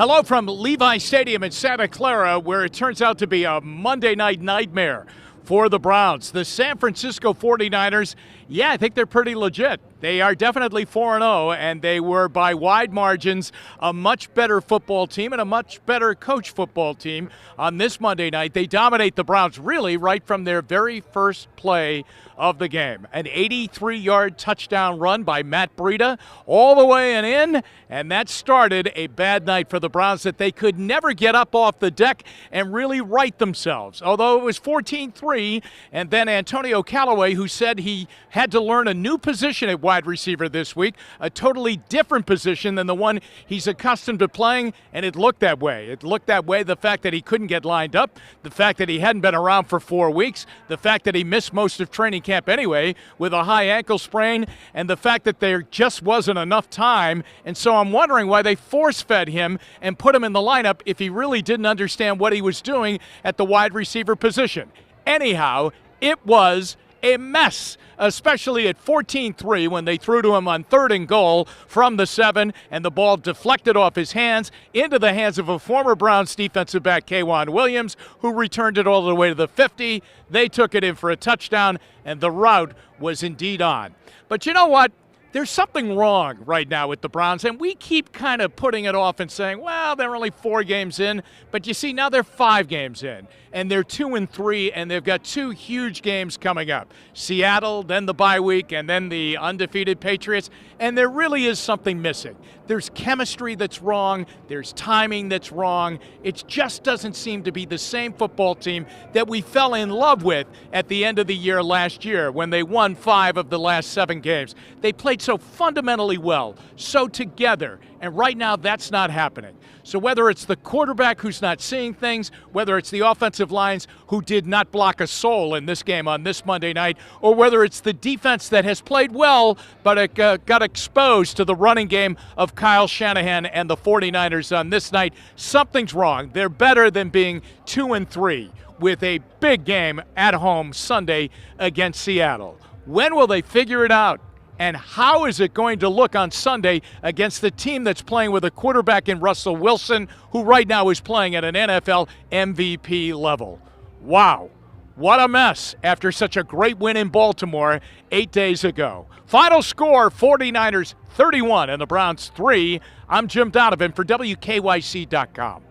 Hello from Levi Stadium in Santa Clara, where it turns out to be a Monday night nightmare for the Browns. The San Francisco 49ers, I think they're pretty legit. They are definitely 4-0, and they were by wide margins a much better football team and a much better coach football team on this Monday night. They dominate the Browns really right from their very first play of the game. An 83-yard touchdown run by Matt Breida all the way and in, and that started a bad night for the Browns that they could never get up off the deck and really right themselves. Although it was 14-3, and then Antonio Callaway, who said he had to learn a new position at wide receiver this week, a totally different position than the one he's accustomed to playing, and it looked that way. It looked that way, the fact that he couldn't get lined up, the fact that he hadn't been around for 4 weeks, the fact that he missed most of training camp anyway with a high ankle sprain, and the fact that there just wasn't enough time. And so I'm wondering why they force-fed him and put him in the lineup if he really didn't understand what he was doing at the wide receiver position. Anyhow, it was a mess, especially at 14-3 when they threw to him on 3rd and goal from the 7, and the ball deflected off his hands into the hands of a former Browns defensive back, K'Wan Williams, who returned it all the way to the 50. They took it in for a touchdown, and the route was indeed on. But you know what? There's something wrong right now with the Browns, and we keep kind of putting it off and saying, well, they're only 4 games in. But you see, now they're 5 games in, and they're 2-3, and they've got 2 huge games coming up. Seattle, then the bye week, and then the undefeated Patriots, and there really is something missing. There's chemistry that's wrong. There's timing that's wrong. It just doesn't seem to be the same football team that we fell in love with at the end of the year last year when they won 5 of the last 7 games. They played so fundamentally well, so together, and right now that's not happening. So whether it's the quarterback who's not seeing things, whether it's the offensive lines who did not block a soul in this game on this Monday night, or whether it's the defense that has played well but it got exposed to the running game of Kyle Shanahan and the 49ers on this night, something's wrong. They're better than being 2-3 with a big game at home Sunday against Seattle. When will they figure it out? And how is it going to look on Sunday against the team that's playing with a quarterback in Russell Wilson, who right now is playing at an NFL MVP level? Wow, what a mess after such a great win in Baltimore 8 days ago. Final score, 49ers 31 and the Browns 3. I'm Jim Donovan for WKYC.com.